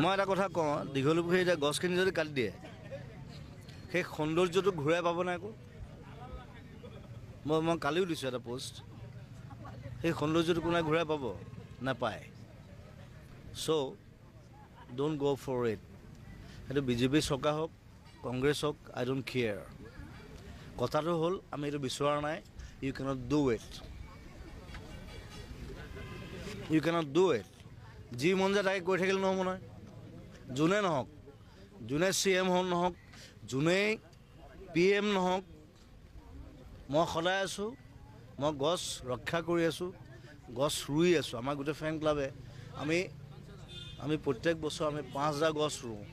মই এটা কথা কওঁ, দীঘলী পুখুৰী এতিয়া গছখিনি যদি কাটি দিয়ে সেই সৌন্দৰ্যটো ঘূৰাই পাব নাই আকৌ। মই কালিও দিছোঁ এটা পোষ্ট, সেই সৌন্দৰ্যটো কোনে ঘূৰাই পাব? নাপায়। চ' ডোণ্ট গ' ফৰ ইট। সেইটো বিজেপি চৰকাৰ হওক, কংগ্ৰেছ হওক, আই ডোণ্ট কেয়াৰ। কথাটো হ'ল আমি এইটো বিচৰা নাই। You can't do it, you can't do it. যি মন যায় তাকে কৈ থাকিলে নহ'ব নহয়। যোনে নহওক, যোনে CM নহওক, যোনেই PM নহওক, মই সদায় আছোঁ। মই গছ ৰক্ষা কৰি আছোঁ, গছ ৰুই আছোঁ। আমাৰ গোটেই ফেন ক্লাবে আমি প্ৰত্যেক বছৰ আমি 5,000 গছ ৰুওঁ।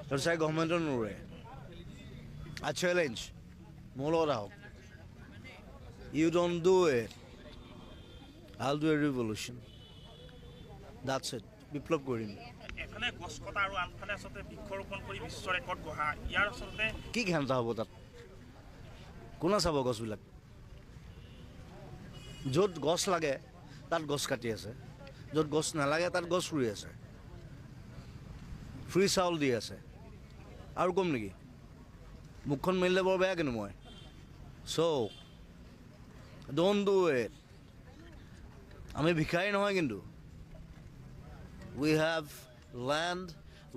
সেইটো চাই গভৰ্ণমেণ্টে নোৰোৱে। আই চেলেঞ্জ, মোৰ লগত আহক। You don't do it, I'll do a revolution. That's it. বিপ্লৱ কৰিম। এফালে গছ কটা আৰু আনফালে আচলতে বৃক্ষৰোপণ কৰি বিশ্ব ৰেকৰ্ড গঢ়া, ইয়াৰ আচলতে কি ঘেণ্টা হ'ব তাত? কোনে চাব গছবিলাক? য'ত গছ লাগে তাত গছ কাটি আছে, য'ত গছ নালাগে তাত গছ ৰুই আছে, ফ্ৰী চাউল দি আছে। আৰু কম নেকি? মুখখন মেলিলে বৰ বেয়া কিন্তু মই। চ' ডোণ্ট ডু ইট। আমি ভিখাৰী নহয় কিন্তু। We have land,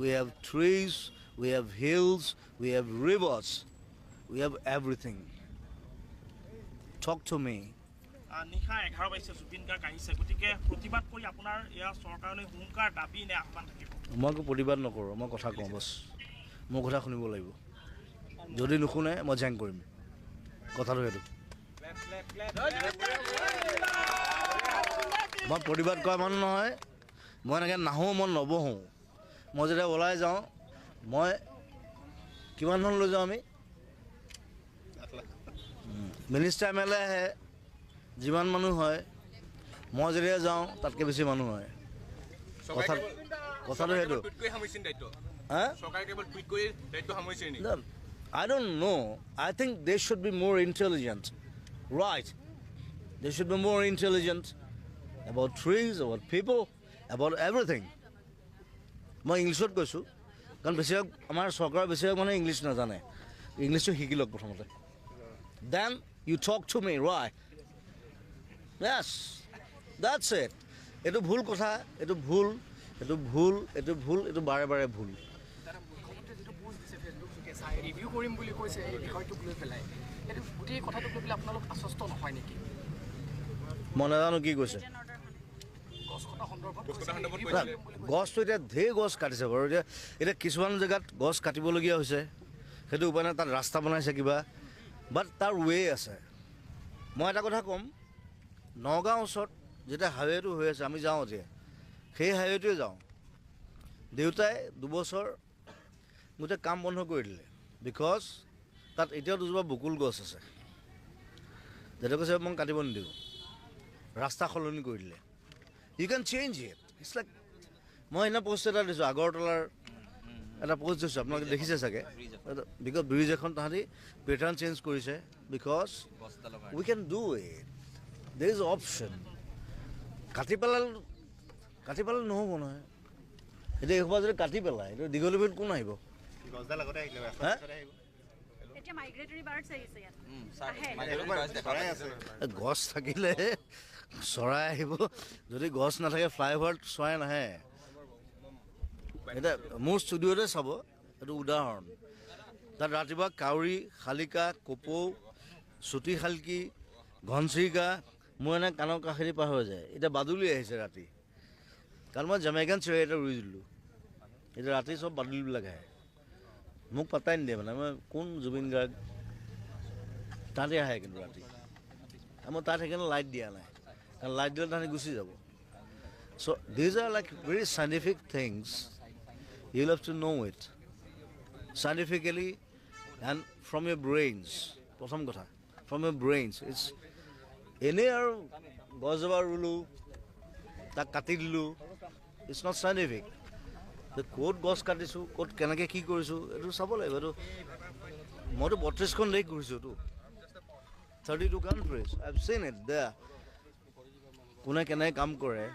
we have trees, we have hills, we have rivers, we have everything. Talk to me. নিশা 11 বাজিছে, জুবিন গাৰ্গ আহিছে, গতিকে প্ৰতিবাদ কৰি আপোনাৰ এয়া চৰকাৰলৈ হুংকাৰ দাবী নে আহ্বান থাকিব? মই একো প্ৰতিবাদ নকৰোঁ, মই কথা কওঁ বছ। মোৰ কথা শুনিব লাগিব। যদি নুশুনে মই জেং কৰিম। কথাটো সেইটো। মই প্ৰতিবাদ কৰা মানুহ নহয়। মই এনেকৈ নাহোঁ, মই নবহোঁ। মই যেতিয়া ওলাই যাওঁ, মই কিমান ধন লৈ যাওঁ? আমি মিনিষ্টাৰ MLA আহে, যিমান মানুহ হয়, মই যেতিয়া যাওঁ তাতকৈ বেছি মানুহ হয়। কথাটো সেইটো। I don't know. I think they should be more intelligent. Right. They should be more intelligent about trees, about people, about everything. মই ইংলিছত কৈছোঁ, কাৰণ বেছিভাগ আমাৰ চৰকাৰৰ বেছিভাগ মানুহে ইংলিছ নাজানে। ইংলিছটো শিকি লওক প্ৰথমতে। Then you talk to me, right? Yes, that's it. এইটো ভুল কথা, এইটো ভুল, এইটো ভুল, এইটো ভুল, এইটো বাৰে বাৰে ভুল। ৰিভিউ কৰিম বুলি কৈছে এই বিষয়টোক লৈ পেলাই, এইটো গোটেই কথাটোক লৈ পেলাই আপোনালোক আশ্বস্ত নহয় নেকি? মই নাজানো কি কৈছে। গছটো এতিয়া ঢেৰ গছ কাটিছে বাৰু। এতিয়া কিছুমান জেগাত গছ কাটিবলগীয়া হৈছে, সেইটো উপায় নাই। তাত ৰাস্তা বনাইছে কিবা, বাট তাৰ ৱে আছে। মই এটা কথা ক'ম, নগাঁও ওচৰত যেতিয়া হাইৱেটো হৈ আছে, আমি যাওঁ এতিয়া সেই হাইৱেটোৱে যাওঁ। দেউতাই 2 বছৰ গোটেই কাম বন্ধ কৰি দিলে, বিকজ তাত এতিয়াও দুজোপা বকুল গছ আছে। যেতিয়া কৈছে মই কাটিব নিদিওঁ, ৰাস্তা সলনি কৰি দিলে। You can change it. It's like, মই সেইদিনা পষ্ট এটা দিছোঁ, আগৰতলাৰ এটা পষ্ট দিছোঁ, আপোনালোকে দেখিছে চাগে। বিকজ ব্ৰিজ এখন তাহাঁতি পেটাৰ্ণ চেঞ্জ কৰিছে, because we can do it. There is option. কাটি পেলালে নহ'ব নহয়। এতিয়া এইসোপা যদি কাটি পেলায়, এইটো দীঘলী পুখুৰীত কোন আহিব? গছ থাকিলে চৰাই আহিব, যদি গছ নাথাকে ফ্লাইঅভাৰত চৰাই নাহে। এতিয়া মোৰ ষ্টুডিঅ'তে চাব, এইটো উদাহৰণ। তাত ৰাতিপুৱা কাউৰী, শালিকা, কপৌ, চুটি শালকি, ঘনচিৰিকা মোৰ এনে কাণৰ কাষেদি পাৰ হৈ যায়। এতিয়া বাদুলি আহিছে ৰাতি, কাৰণ মই জামাইকান চিৰাই এটা ৰুই দিলোঁ। এতিয়া ৰাতি চব বাদুলিবিলাক আহে, মোক পাত্তাই নিদিয়ে। মানে মই কোন জুবিন গাৰ্গ, তাহাঁতি আহে কিন্তু ৰাতি। মই তাত সেইকাৰণে লাইট দিয়া নাই, কাৰণ লাইট দিলে তাহাঁতি গুচি যাব। So' these are like very scientific things, you have to know' it scientifically and from your brains. প্ৰথম কথা, ফ্ৰম ইয়ৰ ব্ৰেইনছ। ইটছ এনেই আৰু গছজোপা ৰুলোঁ, তাক কাটি দিলোঁ, ইটছ নট চাইণ্টিফিক। ক'ত গছ কাটিছোঁ, ক'ত কেনেকৈ কি কৰিছোঁ, এইটো চাব লাগিব। এইটো মইতো 32খন দেশ ঘূৰিছোঁতো, 32 countries. I've seen it there. কোনে কেনেকৈ কাম কৰে